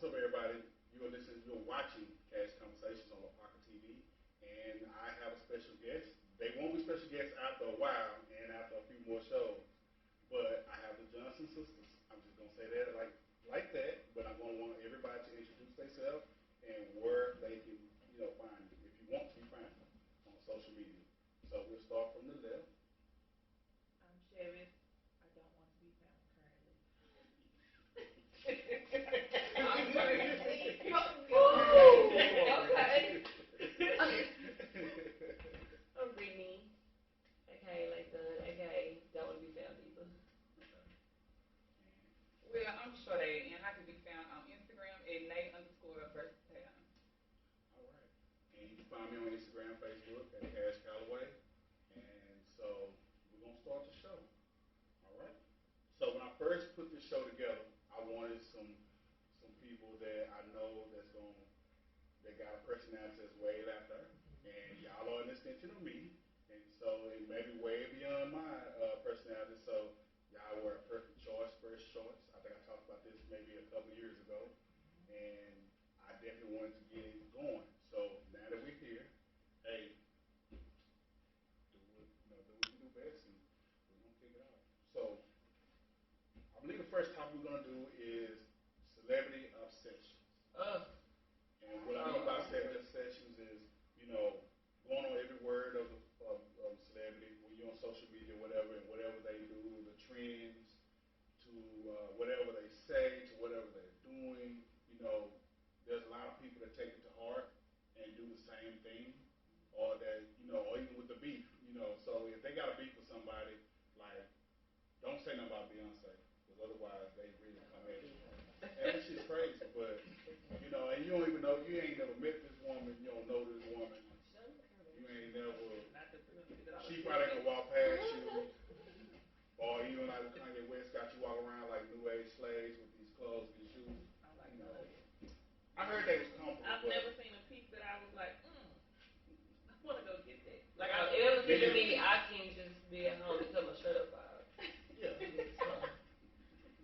what's up, everybody? You're watching Cash Conversations on Apaka TV, and I have a special guest. They won't be special guests after a while and after a few more shows, but I have the Johnson sisters. I'm just gonna say that like that, but I'm gonna want everybody to introduce themselves and where they can, find you if you want to be found on social media. So we'll start from the left. I'm Chevis. I don't want to be found currently. I'm Okay. I'm Brittany, aka like the aka don't want to be found either. Well, I'm Sade, and I can be found on Instagram at Nay_Versatile. All right. And you can find me on Instagram, Facebook at Cash Calloway. And so we're gonna start the show. All right. So when I first put this show together, I wanted some people that I know that got a personality that's way out there, and y'all are an extension of me, and so it may be way beyond my personality. So y'all were a perfect choice, first choice. I think I talked about this maybe a couple years ago, and I definitely wanted to get it going. So now that we're here, hey, do what we do best, and we're gonna kick it off. So I believe the first topic we're gonna do is celebrity obsessions. And what I mean by celebrity obsessions is, going on every word of celebrity when you're on social media, whatever, and whatever they do, the trends, to whatever they say, to whatever they're doing. There's a lot of people that take it to heart and do the same thing, or that, or even with the beef. So if they got a beef with somebody, like, don't say nothing about Beyonce, because otherwise they really come at you. And it's just crazy, but and you don't even know, you ain't never met this woman, you don't know this woman, you ain't never, she probably ain't gonna walk past you, or even like when Kanye West got you walking around like new age slaves with these clothes and these shoes. I heard they was comfortable. I've never seen a piece that I was like, I want to go get that. Like, it was giving me, I can just be at home and cut my shirt up out. Yeah.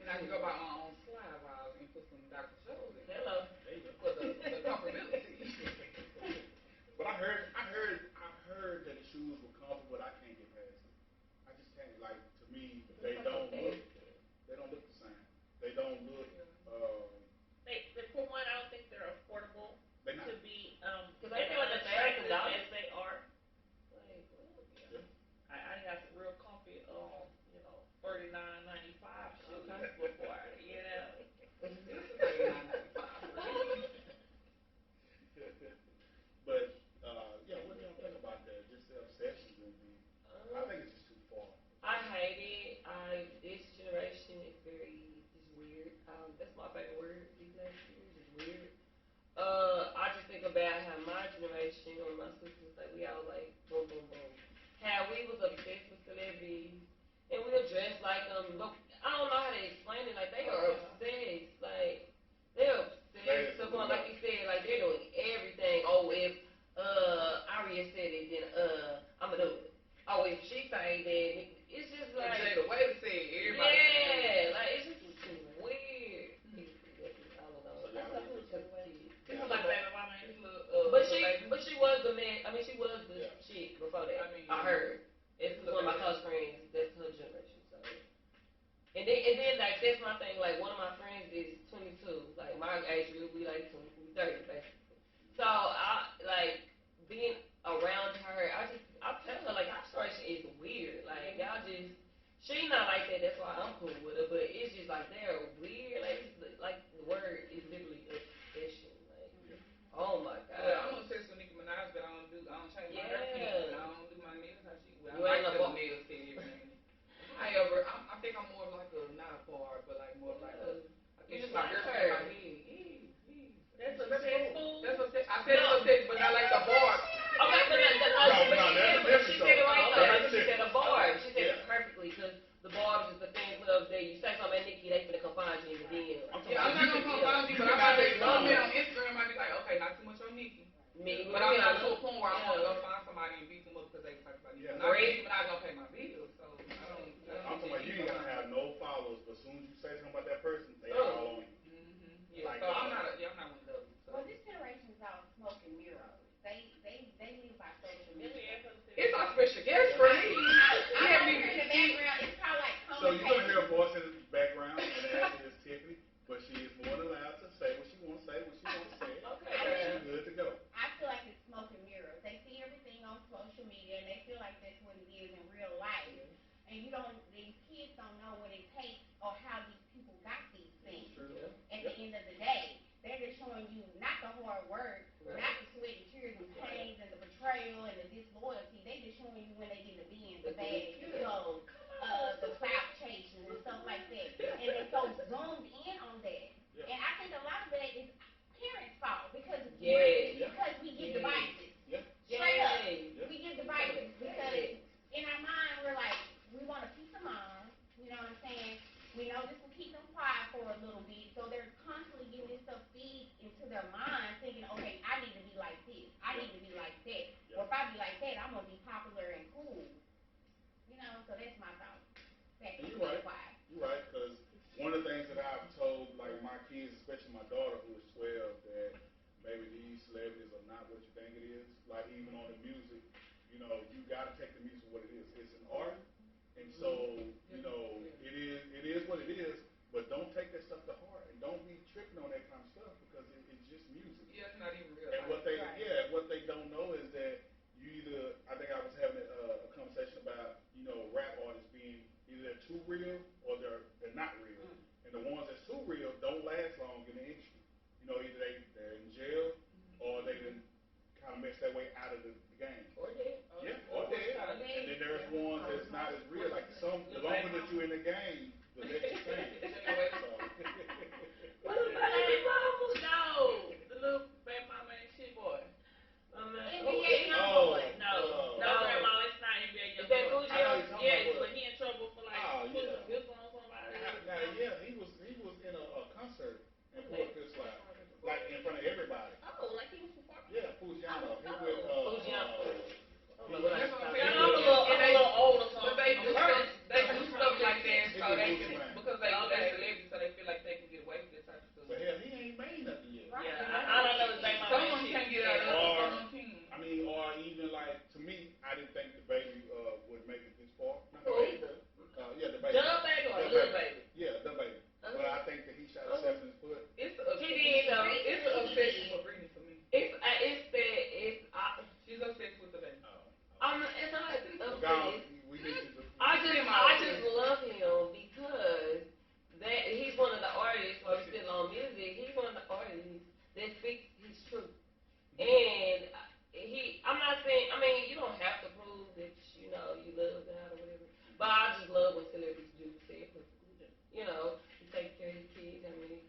And I can go by my own slide vibe and put some Dr. Scholl's in. Hello. There you go. For the comfortability. But I heard that the shoes were comfortable, but I can't get past it. I just can't. Like, to me, they don't look the same. They don't look. For one, I don't think they're affordable to be. Because I feel like $1,000 as they are. Like, what? Yeah. I got some real comfy, $39.95 shoes before, But what do y'all think about that? Just the obsessions and I think it's just too far. I hate it. This generation is just weird. That's my favorite word these last years is weird. I just think about how my generation or my sisters, like we all like boom, boom, boom. How we was obsessed with celebrities and we'll dress like them. But I don't know how to explain it. Like they are obsessed. Like they're obsessed to the point, like you said, like they're doing everything. Oh, if Aria said it, then I'ma do it. Oh, if she say that, it's just like the way to say it, everybody. yeah, like it's just weird. I don't know. So y'all think This is my baby mama. but she was the man. I mean, she was the chick before that. I heard. It's one of my close friends. That's her generation. So, and then like that's my thing. Like one of my friends is 22. Like my age group, we like 30 basically. So I like being around her. I tell her like our story is weird. Like y'all just. She not like that. That's why I'm cool with her. But it's just like they're weird. Like the word is literally obsession. Oh my God. Well, I'm obsessed with Nicki Minaj, but I don't change my haircut, and I don't do my nails how she. Well, You I ain't like no nails and everything. I think I'm more of like not a bar, but like more of like a. You just my like girlfriend her. in my head. That's successful. That's what I said. It's obsessed, but not like the bar. Okay, but she said it right though. Like she said a bar. She said it perfectly because the bars is the fan clubs that you say something at Nikki, they finna come find you and this will keep them quiet for a little bit. So they're constantly getting this stuff feed into their mind, thinking, okay, I need to be like this. I need to be like that. Or if I be like that, I'm gonna be popular and cool. So that's my thought. That you're right. You're right, because one of the things that I've told, like my kids, especially my daughter who is 12, that maybe these celebrities are not what you think it is. Like even on the music, you got to take the music for what it is. It's an art, and so it is what it is. But don't take that stuff to heart, and don't be tripping on that kind of stuff because it's just music. Yeah, it's not even real. And what they don't know is that I think I was having a conversation about rap artists being either they're too real or they're not real, and the ones that's too real don't last long in the industry. Either they're in jail or they done kind of mess their way out of the game. Or dead. Or dead. And then there's ones that's not as real. Like the longer that you're in the game, the less you think. What about baby mama? No, the little baby mama and shit boy. NBA Youngboy. No, grandma, it's not NBA Youngboy. Is that Fuji? Yes, but he in trouble for putting a pistol on somebody. He was in a concert and pulled a pistol out, like in front of everybody. Oh, like he was performing. Yeah, Fujiano. He with I'm a little old or something. But they do stuff like that so because they celebrities, so they feel like they can get away with this type of stuff. But hell, he ain't made nothing yet. Right. Yeah, I don't know his name. Some of them can't get out of it. Some of them can. I mean, or even like to me, I didn't think the baby would make it this far. Who? Yeah, the baby. Dub baby or little baby? Yeah, the baby. But I think that he shot himself in his foot. It's He did though. It's an obsession for Britney for me. She's obsessed with the baby. It's not God, we need to. I just love him because he's one of the artists. While we're still on music, he's one of the artists that speaks his truth. And I'm not saying. I mean, you don't have to prove that you love God or whatever. But I just love when celebrities do say it. He takes care of his kids. I mean,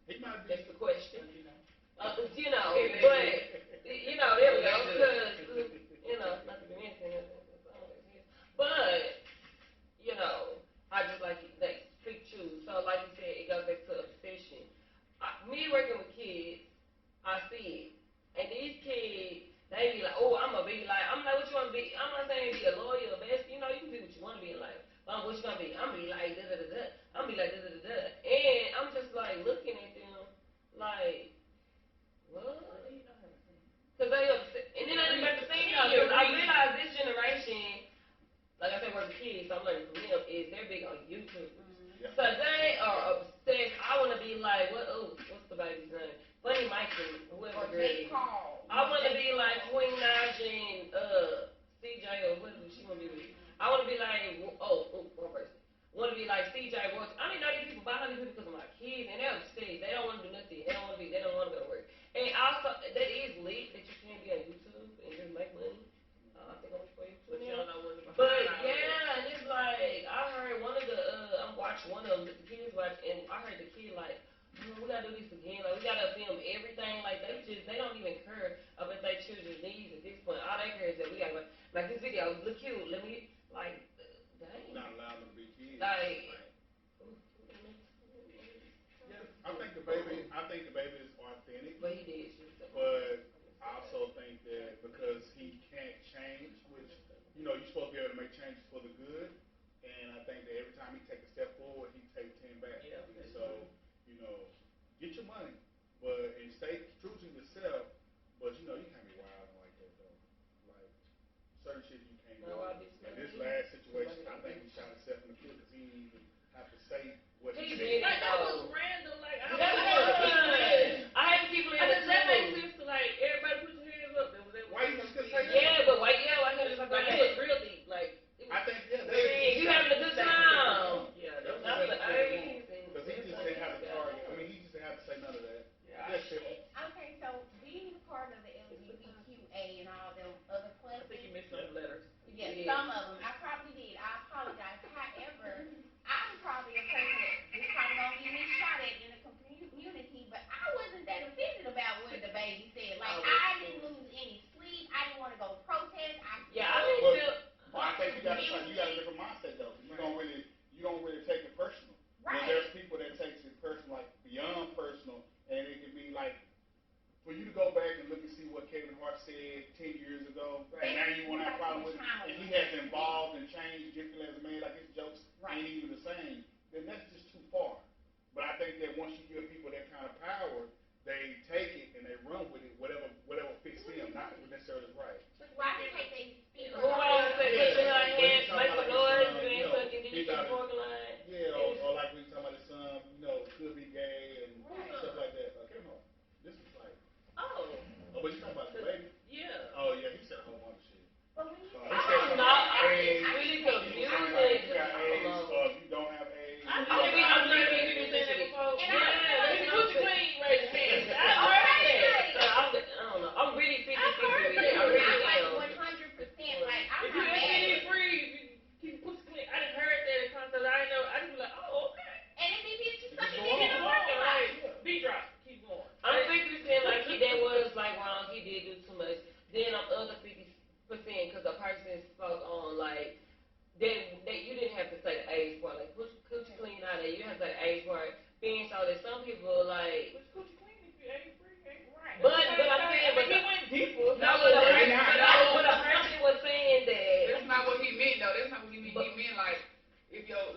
He might be. That's the question. But there we go. Because not to be mentioned. But I just like they speak truth. So like you said, it goes back to obsession. Me working with kids, I see it, and these kids, they be like, oh, I'm like, what you want to be? I'm not saying be a lawyer, best. You can be what you want to be in life. What you gonna be? I'm gonna be like da da da da. I'm gonna be like da da da da. And I'm just like looking at them like, what? Because they upset. And then I got the seniors. I realize this generation, like I said, we're the kids, so I'm learning from them, is they're big on YouTube. Yeah. So they are obsessed. I want to be like, what's the baby's name? Funny Mike and whoever the girl is. I want to be like Queen Naj and CJ or whatever she want to be with. I want to be like, one person. Want to be like CJ Works. I mean, 90 people, about 100 people because of my kids, and they're upset. They don't want to do nothing. They don't want to go to work. And also, that is lit that you can be on YouTube and just make money. I think I'm for you. But yeah, and it's like I heard one of the I'm watching one of them that the kids watch, and I heard the kid like, we gotta do this again. Like we gotta film everything. Like they don't even care about their children's needs at this point. All they care is that we gotta make this video look cute. Let me like, dang. Not allowed them to be kids. Yeah, I think the baby is authentic. But he did shoot them. But I also think that because he can't change, which you're supposed to be able to make changes for the good, and I think that every time he takes a step forward, he takes 10 back. Yeah. So get your money, and stay true to yourself. But you can't be wild like that though. Like certain shit you can't do. And this last situation, I think he shot himself in the foot because he didn't even have to say what he did. Like that was random. Like I had to keep it in the that makes sense to like everybody put your hands up. Why you just say that? Yeah, but why can't you just like it was real deep. Like I think you having a good time. Yeah, because he just didn't have to target. I mean, he just didn't have to say none of that. Yeah, Just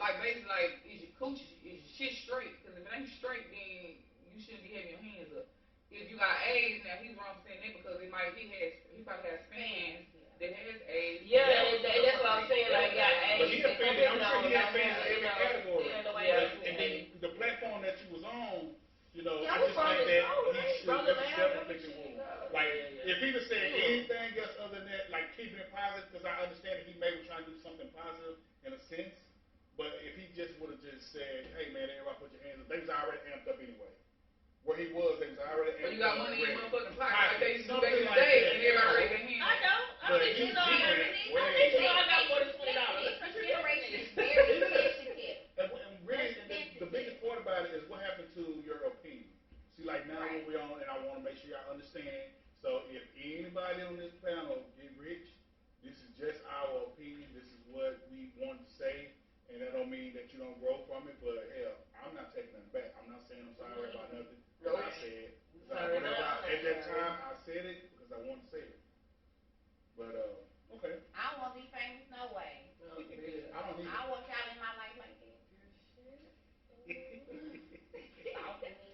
like basically like is your coochie, is your shit straight? Because if it ain't straight, then you shouldn't be having your hands up. If you got AIDS, now he's wrong for saying that because he probably has fans that has AIDS. Yeah, and that's what I'm saying. Like, got AIDS. But he offended. I'm sure he had fans in every category. Yeah, and then the platform that you was on, you know, Yeah, I just think that he should definitely pick and move. Like, if he would say anything else other than that, like keeping it positive, because I understand that he may be trying to do something positive in a sense. But if he just would have just said, "Hey man, everybody put your hands up," they was already amped up anyway. Where he was, they was already amped up. But you got money in your motherfucking pocket like they used to do back Something in the like day, that. and everybody raised their hand. I don't. I But think he you know. went I way- think you know. I got more than $20. This generation is very sensitive. And really, the biggest part about it is what happened to your opinion. See, like now Right. what we on, and I want to make sure y'all understand. So if anybody on this panel get rich, this is just our opinion. This is what we want to say, and that don't mean that you don't grow from it. But hell, I'm not taking nothing back. I'm not saying I'm sorry about nothing that I said. At that time, I said it because I wanted to say it. But okay. I don't want to be famous no way. I don't need. I don't want y'all in my life like that. Stalking me.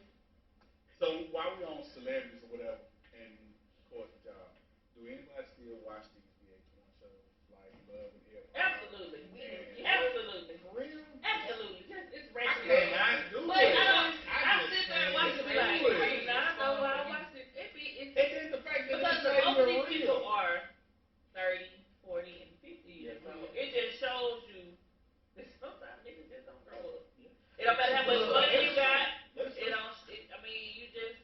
So while we on celebrities or whatever, and of course with y'all, do anybody still watch these VH1 shows like Love and Hip Hop? Absolutely. Absolutely. For real? Absolutely. It's I regular. cannot do But it. I sit there and watch it and be like, hey, now I know why I watch it. It's And then the fact that because it's not most of even these real. people are 30, 40, and 50 years old. It just shows you that sometimes niggas just don't grow up. It don't matter how much money you got. I mean, you just,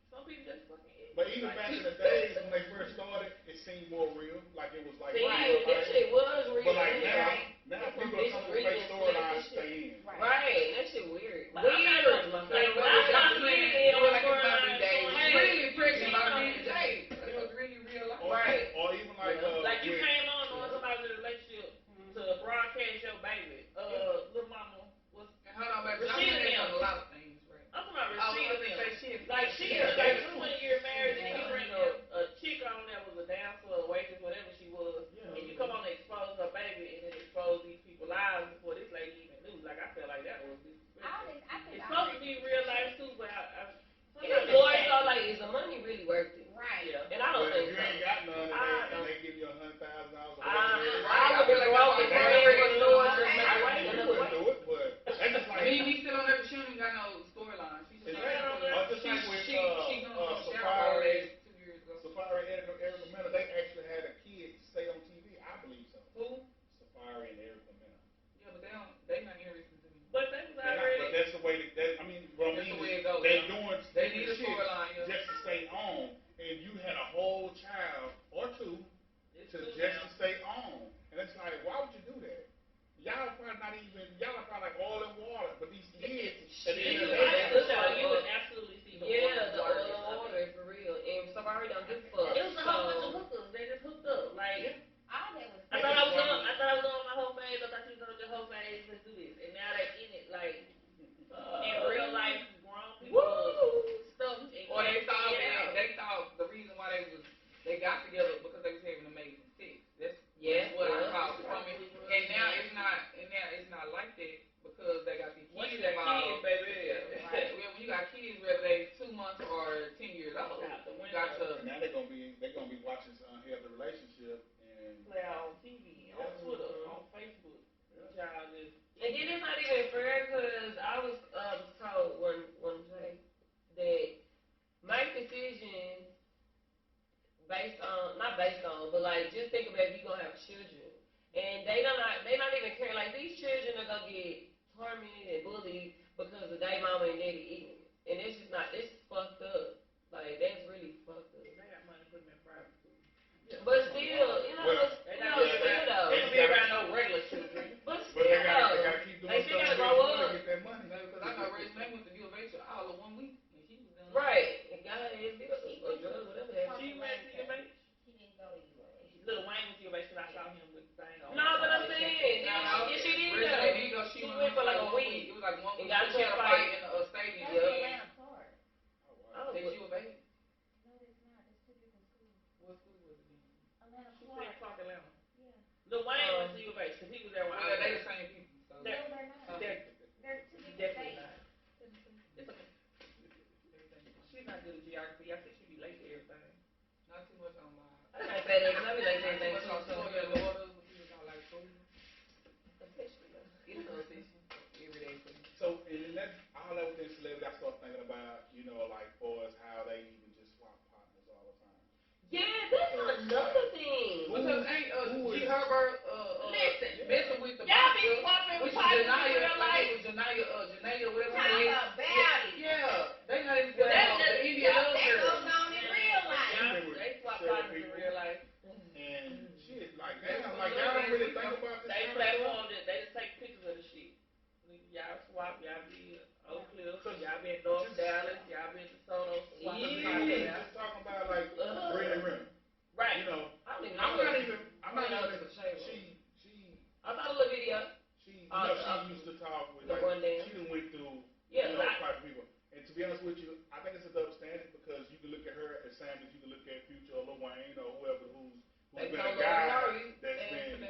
some people just fucking idiot. But even back in the days when they first started, it seemed more real. Like it was like See, real. that shit was real. But like right? now people are coming with fake storylines to stay in. Right, that shit weird. But Weird. like when I started seeing on storyline, really preaching about being Jay. It was really real life. Right. Or even like like you came on knowing somebody was in a relationship to broadcast your baby. Little mama was. And hold on, baby. Rashida Done a lot of things, right? I'm talking about I was Rashida. gonna say Like she is like 20-year marriage, and you bring a chick on that was a dancer, a waitress, whatever she was, and you come on and expose her baby, and then expose these people's lives before this lady even knew. Like I feel like that was. It's supposed to be real life too, but It's more so like, is the money really worth it? Right. Yeah. And I don't think you ain't so. got none, and they give you $100,000 or whatever. I would just roll the bread for the Lord, just make a way, another way. Do it, but that's just like. Me still on there, but she don't even got no storyline. She's just just like with Safari 2 years ago. Safari and Erica Mena, they actually had a kid stay on TV. I believe so. Who? Safari and Erica Mena. Yeah, but they not interested to me. But they was already. But that's the way I mean, what I mean That's the way it goes. they need a storyline, yeah. just to stay on, and you had a whole child or two to stay on, and it's like, why would you do that? Y'all are probably like oil and water, but these kids, at the end of the day, You would absolutely see the the oil and water for real. And Safari don't give a fuck. It was a whole bunch of hookers. They just hooked up. Like All that was. I thought I was on my whole phase. I thought she was on your whole phase. Let's do this. And now they in it like in real life, grown people stuff. Or they thought the reason why they got together because they was having amazing sex. That's what I call from it. And now it's not like that because they got these kids involved. Baby. Right. Well, when you got kids, whether they 2 months or 10 years old, you got to. And now they're gonna be watching some unhealthy relationship and Play out on TV, on Twitter, on Facebook. Y'all just. And then it's not even fair because I was told one day that make decisions not based on, but like just think about if you're gonna have children, and they not even care. Like these children are gonna get tormented and bullied because of their mama and daddy ignorant, and it's just not. It's fucked up. Like that's really fucked up. They got money put them in private school. But still, they don't be around no regular children. But they gotta keep doing they still stuff gotta grow up. to get that money. Because I know Rachel May went to U of H all of 1 week and she was done. Right. And God is or drugs, whatever that. She went to your base. He didn't go to UA. Lil Wayne went to your base because I saw him with the thing on. No, but I'm saying, she did go. She went for like a week. It was like 1 week. And got She had a fight in a stadium. That's Atlanta Park. That's U of H. No, it's not. It's 2 different schools. What school was it in? Atlanta She Park. said Clark Atlanta. Yeah. Lil Wayne went to your base because he was there when Well, they the same people. So she used to talk with like she done went through quite a few people. And to be honest with you, I think it's a double standard because you can look at her as same as you can look at Future or Lil Wayne or whoever who's been a guy that's been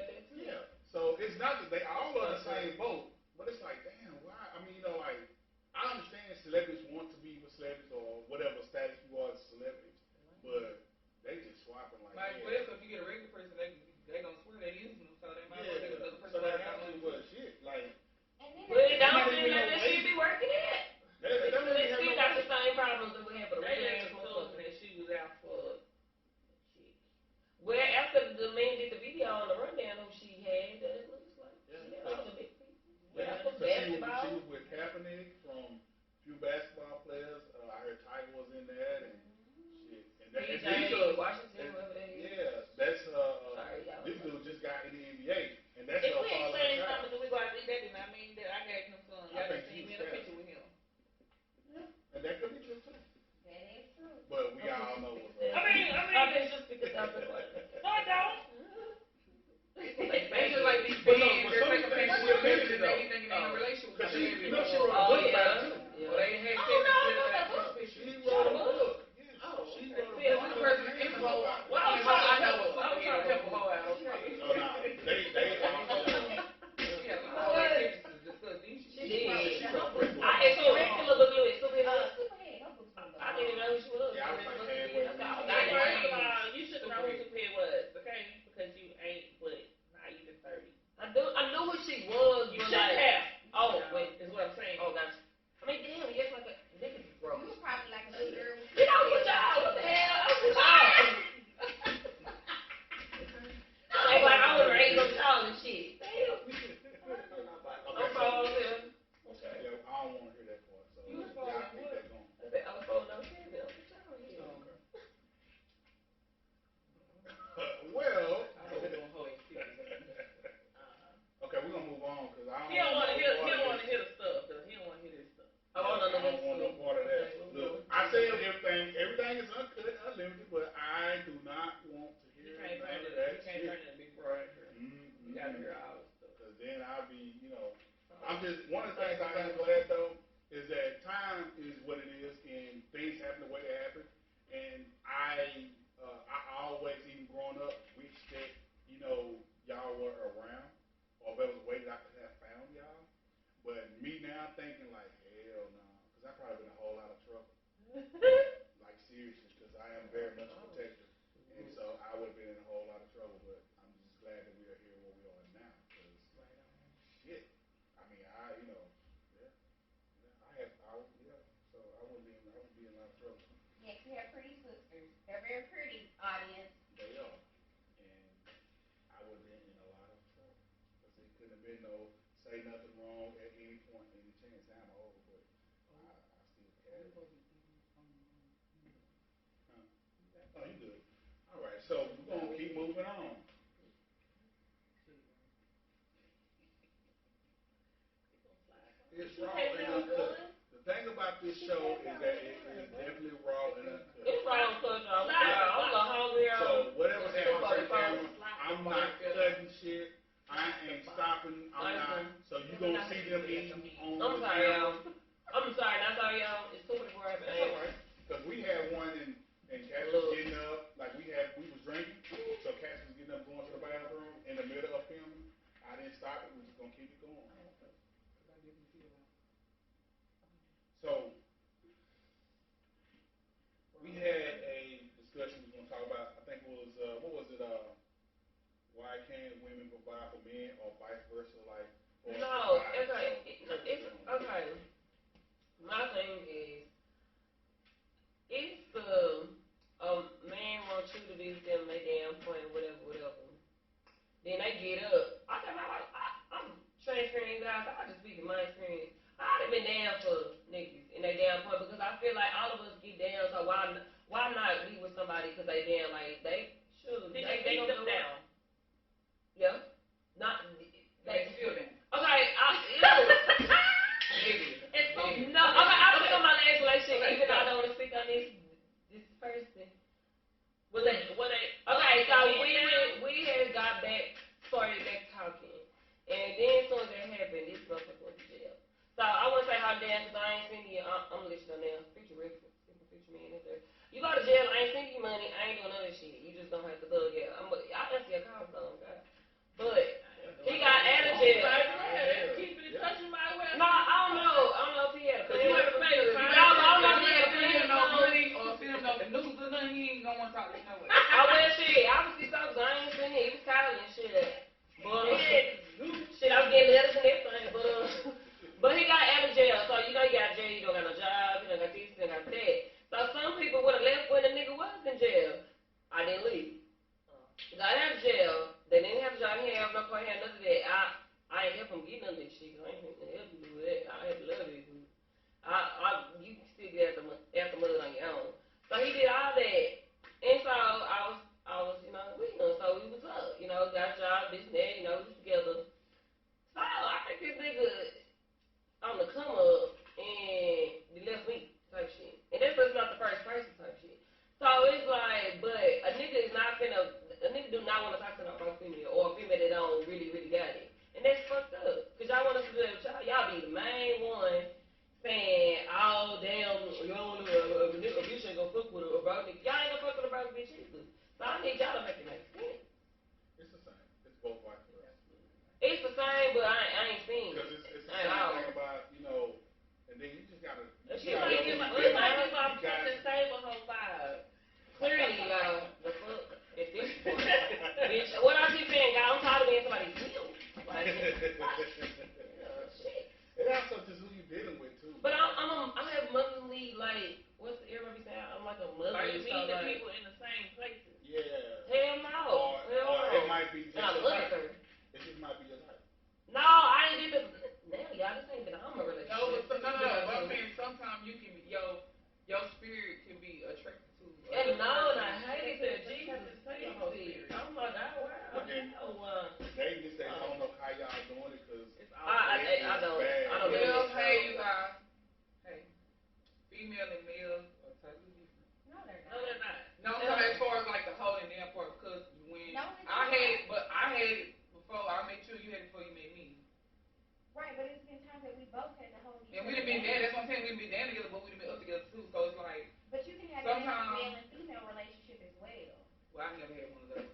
So it's not that they all are the same boat, but it's like damn, why? I mean, like I understand celebrities want to be with celebrities or whatever status you are as celebrities, but they just swapping like. Well, so if you get a regular person, they gonna swear they using them, so they might as well get another person. So that actually was shit, like. Well, it don't mean that she be working it. They still got the same problems that we have with the They just assumed that she was out for shit. Well, after the man did the video on the rundown who she had, it looks like she had all the big people. She was with Kaepernick from a few basketball players. I heard Tiger was in that and shit. And Washington, whoever that is. Yeah, that's this dude just got in the NBA, and that's if we ain't saying something, we go out to eat. That did not mean that I gave him some. Y'all just seen me in a picture with him. And that could be true too. That is true. But we all know what's up. I mean, just because I'm the one. No, I don't. It's just like these fans, they're taking pictures with women and they be thinking they in a relationship with she wrote a book about it too. Well, they had sex instead of that picture. She wrote a book. She wrote a book. One person in the whole. Well, I was trying to help a hoe out. Oh, no. They She did. I expected to look good. I didn't even know who she was. Yeah, I was like, first of all, you should know who Superhead was, okay? Because you ain't, not even 30. I knew who she was. You should have. Oh, wait. Is what I'm saying. Oh, gotcha. I mean, damn, yes, like a nigga broke. You was probably like a little girl. You know what y'all? What the hell? Like I would raise up y'all and shit. Damn. I'm falling here. Okay. Yeah, I don't want to hear that part. So you was falling keep that going. I said I was falling on Kevin. I'm y'all here. Well. I was gonna hold it. Okay, we're gonna move on because I don't. He don't want to hear. He don't want to hear the stuff. Cause he don't want to hear this stuff. I don't want no part of that. Look, I say everything is uncut, unlimited, but I do not want to hear none of that. You can't turn into Big Brother. You gotta hear all this stuff. Because then I'll be, I'm just, one of the things I am glad though is that time is what it is and things happen the way they happen. And I always, even growing up, wish that, y'all were around or there was a way that I could have found y'all. But me now thinking like, hell no, because I've probably been in a whole lot of trouble. Like seriously, because I am very much a protector. And so I would have been in a whole lot of trouble, but I'm just glad that we are here where we are now. Because, shit, I mean, so I wouldn't be in a lot of trouble. Yes, you have pretty sisters. They're very pretty, audience. They are. And I would have been in a lot of trouble. Because it couldn't have been no say nothing wrong at any point, any chance. Now I'm over, but I still care. Huh? Oh, you good. All right, so we're going to keep moving on. It's raw and uncut. The thing about this show is that it is definitely raw and uncut. It's raw and uncut, y'all. I'm a little hungry. So whatever happens on camera, I'm not cutting shit. I ain't stopping. I'm not. So you gonna see them eating on the camera. I'm sorry, not sorry, y'all. It's 24 hours. That's all right. Because we had one and Kash was getting up, like we was drinking. So Kash was getting up, going to the bathroom in the middle of filming. I didn't stop it. We're just gonna keep it going. So we had a discussion we were going to talk about. I think it was what was it? Why can't women provide for men, or vice versa? Like, no, okay, it's okay. My thing is, if the man wants you to do them their damn point, whatever, then they get up. I'm transferring guys. I just speak to my experience. I'd have been down for niggas in they damn point because I feel like all of us get down. So why not be with somebody because they damn like they should they gonna go down. Yeah, not they still down. Okay, no. Okay, I was on my last relationship. Even though I don't want to speak on this person. Okay, so we had got back, started back talking, and then as soon as that happened, send letters and everything, but he got out of jail, so you know he got jail, he don't got no job, he don't got this, he don't got that. So some people would have left when the nigga was in jail. I didn't leave. Got out of jail, they didn't have a job, he didn't have no car, he had none of that. I ain't help him get none of that shit, cause I ain't help him do that. I had to love it. You can still get after mud on your own. So he did all that, and so I was, with him. So we was up, got a job, this and that, we was together. So I think this nigga on the come up, and he left me type shit. And that's just not the first person type shit. So it's like, but a nigga do not want to talk to no broke female or a female that don't really, really got it. And that's fucked up. Cause y'all want us to do that with y'all. Y'all be the main one saying, oh damn, you don't know a bitch ain't gonna fuck with a broke nigga. Y'all ain't gonna fuck with a broke bitch either. So I need y'all to make it make sense. It's the same. It's both ways. It's the same, but I ain't seen it. Because it's the same thing about, and then you just gotta. She might give off Captain Stable whole vibe. Clearly, y'all, the fuck at this point. Bitch, what I keep saying, God, I'm tired of being somebody's heel. Like, shit. It also just who you dealing with too. But I have motherly, like, what's the everybody saying? I'm like a mother. Are you mean the like, people in the same places? Yeah. Hell no. Hell or no. it might be just I love her. It just might be your life. No, I ain't even. Now, y'all, this ain't been I'm a relationship. No, but I'm saying sometimes you can be your spirit can be attracted to. And no, I hate it. Jesus, I'm like, oh wow. But then dating this day, I don't know how y'all doing it because I don't. Well, hey, you guys. Hey, female and male are totally different. No, they're not. No, they're not. No, I'm talking as far as like the holding down part because when I had it before I met you, you had it before you met me. Right, but it's been times that we both had to hold each other. And we'd have been down. That's what I'm saying. We'd been down together, but we'd have been up together too. So it's like. But you can have a male and female relationship as well. Well, I never had one of those.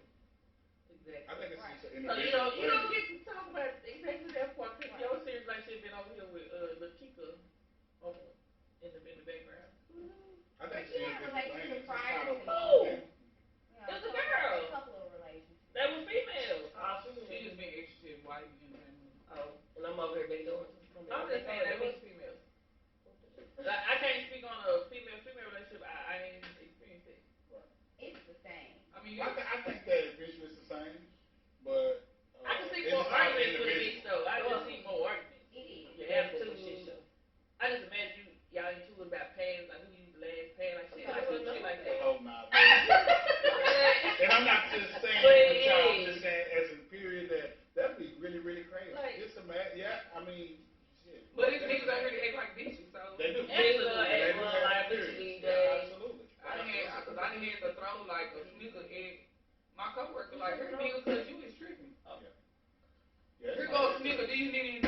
Exactly. I think it's just an So individual. you don't get to talk about exactly that part because your serious relationship been over here with Latika in the background. I think she had a relationship prior to it was a girl. A couple of relationships. They were females. She just been interested in why you in there. Oh, and I'm over here big doing. I'm just saying they was females. I can't speak on a female relationship. I ain't experienced it. Right. It's the same. I mean, I think that eventually it's the same, but I can see more arguments with a bitch though. I can see more arguments. It is. You have to. I just imagine y'all into it about paying, like who used the last pay, like shit, like that. Oh nah. And I'm not just saying with y'all, I'm just saying as a period that'd be really, really crazy. Like, it's a mad, yeah. I mean, shit. But it's niggas out here that act like bitches, so they do. Absolutely. Absolutely. I didn't have to throw like a sneaker at my coworker, like, here nigga, cause you is tripping. Yeah. Here goes sneaker. Do you need any